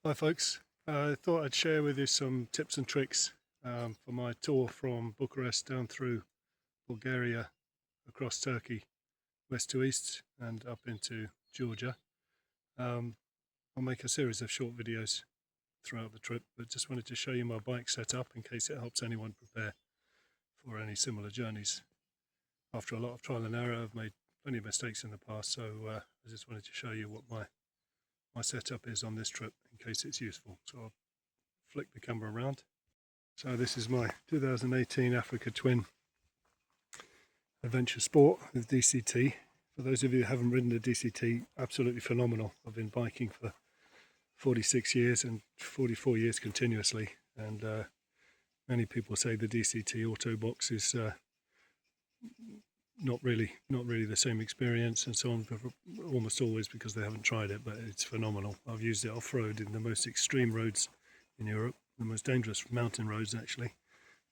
Hi folks, I thought I'd share with you some tips and tricks for my tour from Bucharest down through Bulgaria, across Turkey, west to east and up into Georgia. I'll make a series of short videos throughout the trip, but just wanted to show you my bike setup in case it helps anyone prepare for any similar journeys. After a lot of trial and error, I've made plenty of mistakes in the past, so I just wanted to show you what my setup is on this trip in case it's useful. So I'll flick the camera around. So this is my 2018 Africa Twin Adventure Sport with DCT. For those of you who haven't ridden a DCT, absolutely phenomenal. I've been biking for 46 years and 44 years continuously, and many people say the DCT Auto Box is not really the same experience and so on, almost always because they haven't tried it, but it's phenomenal. I've used it off-road in the most extreme roads in Europe, the most dangerous mountain roads actually,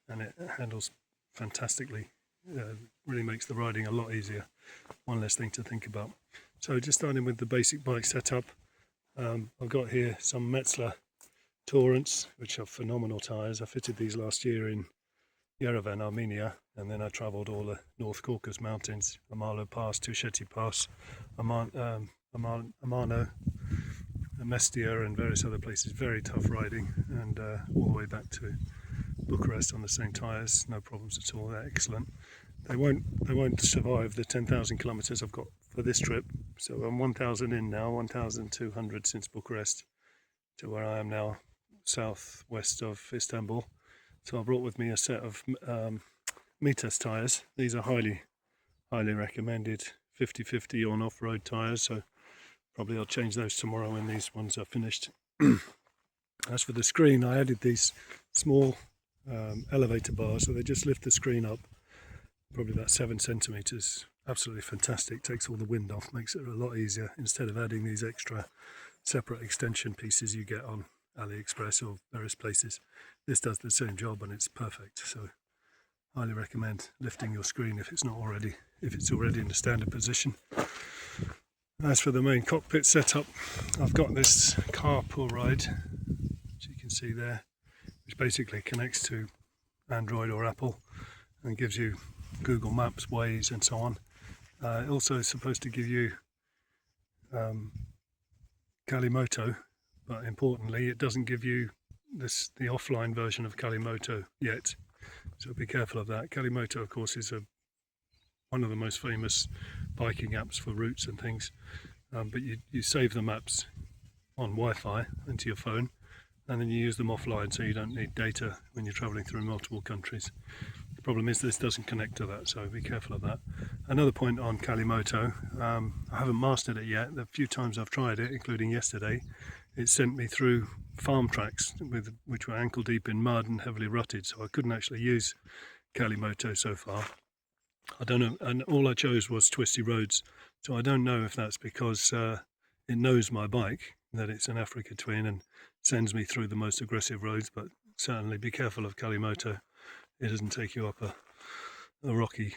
and it handles fantastically. Really makes the riding a lot easier, one less thing to think about. So just starting with the basic bike setup, I've got here some Metzler Torrents, which are phenomenal tyres. I fitted these last year in Yerevan, Armenia, and then I travelled all the North Caucasus Mountains, Amalo Pass, Tusheti Pass, Amano, Mestia and various other places. Very tough riding, and all the way back to Bucharest on the same tyres, no problems at all. They're excellent. They won't survive the 10,000 kilometres I've got for this trip, so I'm 1,000 in now, 1,200 since Bucharest to where I am now, southwest of Istanbul. So I brought with me a set of Mitas tyres. These are highly recommended 50-50 on off-road tyres, so probably I'll change those tomorrow when these ones are finished. As for the screen, I added these small elevator bars, so they just lift the screen up probably about 7 centimeters. Absolutely fantastic, takes all the wind off, makes it a lot easier instead of adding these extra separate extension pieces you get on AliExpress or various places. This does the same job and it's perfect, so highly recommend lifting your screen if it's already in the standard position. As for the main cockpit setup, I've got this carpool ride, which you can see there, which basically connects to Android or Apple and gives you Google Maps, Waze and so on. It also is supposed to give you Moto, but importantly it doesn't give you the offline version of Moto yet, so be careful of that. Moto, of course, is one of the most famous biking apps for routes and things, but you save the maps on Wi-Fi into your phone and then you use them offline, so you don't need data when you're travelling through multiple countries. The problem is this doesn't connect to that, so be careful of that. Another point on Moto, I haven't mastered it yet. The few times I've tried it, including yesterday, it sent me through farm tracks which were ankle deep in mud and heavily rutted, so I couldn't actually use Moto so far. I don't know, and all I chose was twisty roads, so I don't know if that's because it knows my bike, that it's an Africa Twin, and sends me through the most aggressive roads. But certainly be careful of Moto. It doesn't take you up a rocky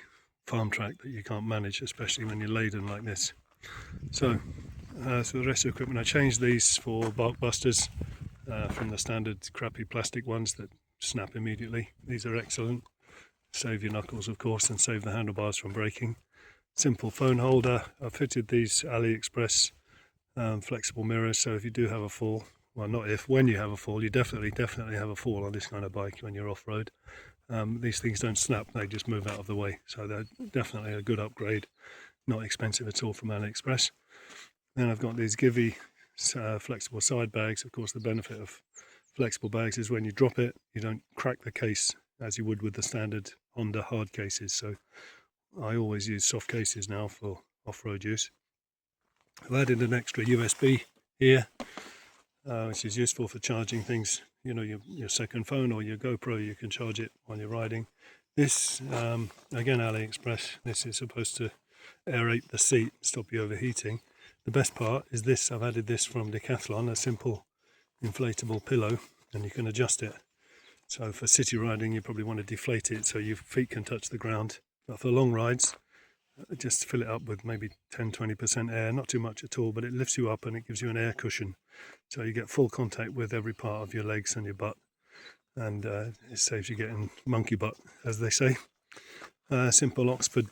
farm track that you can't manage, especially when you're laden like this. So the rest of the equipment, I changed these for bark busters from the standard crappy plastic ones that snap immediately. These are excellent. Save your knuckles, of course, and save the handlebars from breaking. Simple phone holder. I've fitted these AliExpress flexible mirrors, so if you do have a fall, well, not if, when you have a fall, you definitely have a fall on this kind of bike when you're off-road. These things don't snap, they just move out of the way, so they're definitely a good upgrade, not expensive at all from AliExpress. Then I've got these Givey flexible side bags. Of course, the benefit of flexible bags is when you drop it, you don't crack the case as you would with the standard Honda hard cases, so I always use soft cases now for off-road use. I've added an extra USB here, which is useful for charging things, you know, your second phone or your GoPro. You can charge it while you're riding. This, again, AliExpress, this is supposed to aerate the seat, stop you overheating. The best part is this, I've added this from Decathlon, a simple inflatable pillow, and you can adjust it. So for city riding, you probably want to deflate it so your feet can touch the ground. But for long rides, just fill it up with maybe 10-20% air, not too much at all, but it lifts you up and it gives you an air cushion, so you get full contact with every part of your legs and your butt, and it saves you getting monkey butt, as they say. Simple Oxford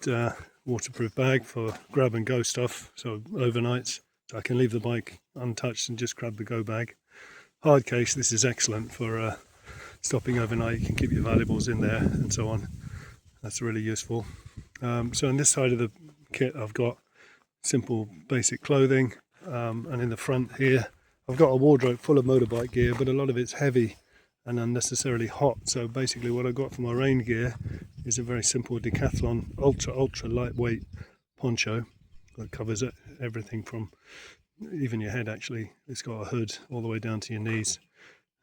waterproof bag for grab and go stuff, so overnights, so I can leave the bike untouched and just grab the go bag. Hard case, this is excellent for stopping overnight. You can keep your valuables in there and so on. That's really useful. So on this side of the kit I've got simple basic clothing, and in the front here I've got a wardrobe full of motorbike gear, but a lot of it's heavy and unnecessarily hot. So basically what I got for my rain gear is a very simple Decathlon ultra lightweight poncho that covers everything from even your head. Actually, it's got a hood all the way down to your knees,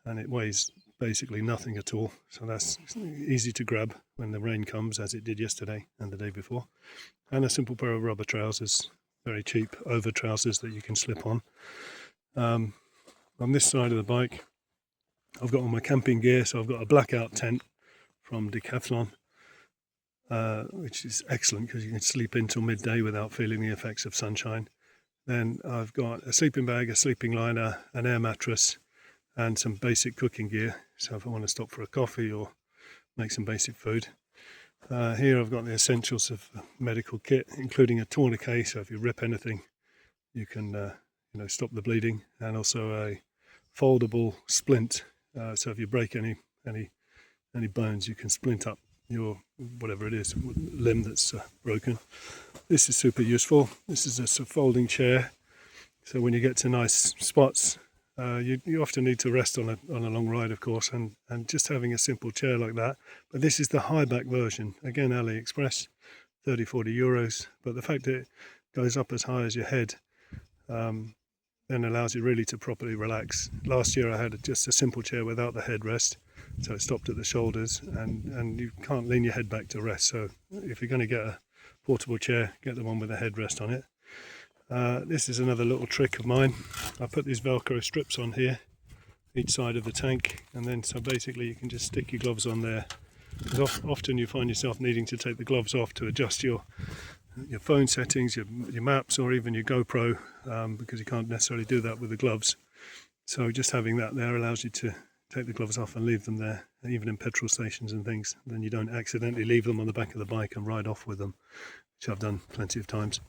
and it weighs basically nothing at all, so that's easy to grab when the rain comes, as it did yesterday and the day before. And a simple pair of rubber trousers, very cheap over trousers that you can slip on. On this side of the bike I've got all my camping gear, so I've got a blackout tent from Decathlon, which is excellent because you can sleep until midday without feeling the effects of sunshine. Then I've got a sleeping bag, a sleeping liner, an air mattress, and some basic cooking gear, so if I want to stop for a coffee or make some basic food. Here I've got the essentials of medical kit, including a tourniquet, so if you rip anything you can stop the bleeding, and also a foldable splint, so if you break any bones you can splint up your whatever it is, limb that's broken. This is super useful. This is a folding chair, so when you get to nice spots, you often need to rest on a long ride, of course, and just having a simple chair like that. But this is the high back version, again AliExpress, 30-40 euros, but the fact that it goes up as high as your head then allows you really to properly relax. Last year I had just a simple chair without the headrest, so it stopped at the shoulders, and you can't lean your head back to rest. So if you're going to get a portable chair, get the one with a headrest on it. This is another little trick of mine. I put these Velcro strips on here, each side of the tank, and then so basically you can just stick your gloves on there. Because often you find yourself needing to take the gloves off to adjust your phone settings, your maps, or even your GoPro, because you can't necessarily do that with the gloves. So just having that there allows you to take the gloves off and leave them there, even in petrol stations and things. Then you don't accidentally leave them on the back of the bike and ride off with them, which I've done plenty of times.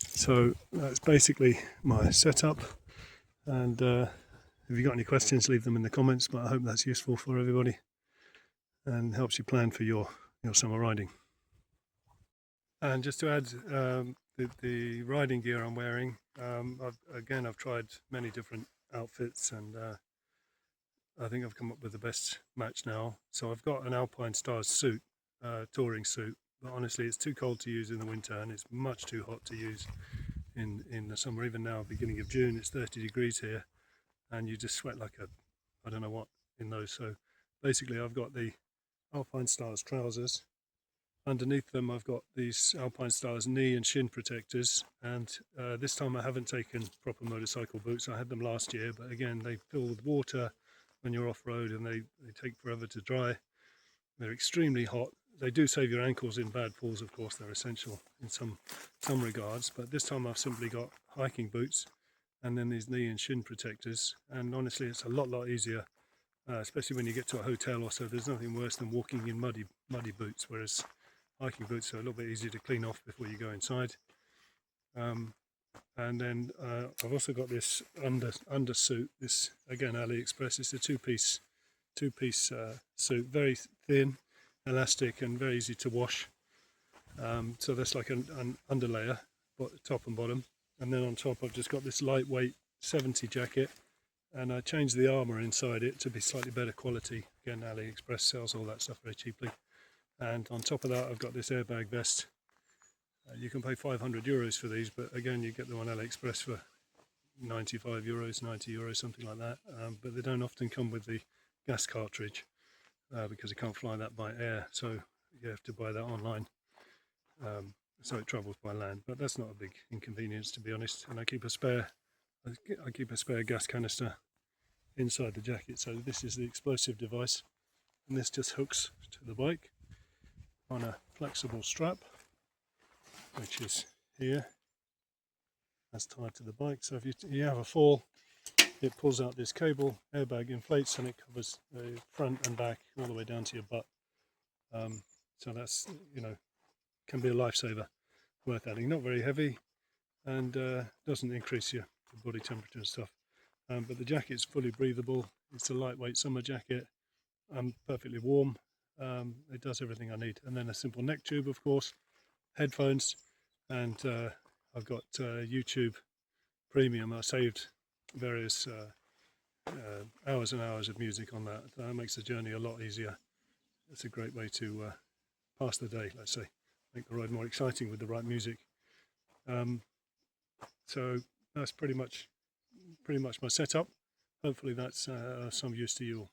So that's basically my setup, and if you've got any questions, leave them in the comments, but I hope that's useful for everybody and helps you plan for your summer riding. And just to add, the riding gear I'm wearing, I've tried many different outfits, and I think I've come up with the best match now. So I've got an Alpine Stars suit, touring suit, but honestly it's too cold to use in the winter, and it's much too hot to use in the summer. Even now, beginning of June, it's 30 degrees here, and you just sweat like I don't know what in those. So basically I've got the Alpine Stars trousers. Underneath them I've got these Alpine Stars knee and shin protectors, and this time I haven't taken proper motorcycle boots. I had them last year, but again they fill with water when you're off-road, and they take forever to dry. They're extremely hot. They do save your ankles in bad falls, of course. They're essential in some regards, but this time I've simply got hiking boots and then these knee and shin protectors, and honestly it's a lot easier, especially when you get to a hotel or so. There's nothing worse than walking in muddy boots, whereas hiking boots are a little bit easier to clean off before you go inside. And then I've also got this undersuit. This again AliExpress. It's a two-piece suit, very thin, elastic, and very easy to wash. So that's like an underlayer, top and bottom. And then on top I've just got this lightweight 70 jacket, and I changed the armour inside it to be slightly better quality. Again, AliExpress sells all that stuff very cheaply. And on top of that I've got this airbag vest. You can pay 500 euros for these, but again you get them on AliExpress for 95 euros, 90 euros, something like that. But they don't often come with the gas cartridge because you can't fly that by air, so you have to buy that online. So it travels by land, but that's not a big inconvenience, to be honest. And I keep a spare gas canister inside the jacket. So this is the explosive device, and this just hooks to the bike on a flexible strap. which is here. That's tied to the bike. So if you have a fall, it pulls out this cable, airbag inflates, and it covers the front and back all the way down to your butt. So that's, you know, can be a lifesaver, worth adding. Not very heavy, and doesn't increase your body temperature and stuff. But the jacket's fully breathable. It's a lightweight summer jacket. Perfectly warm. It does everything I need. And then a simple neck tube, of course, headphones, and I've got YouTube Premium. I saved various hours and hours of music on that. That makes the journey a lot easier. It's a great way to pass the day, let's say, make the ride more exciting with the right music. So that's pretty much my setup. Hopefully that's some use to you all.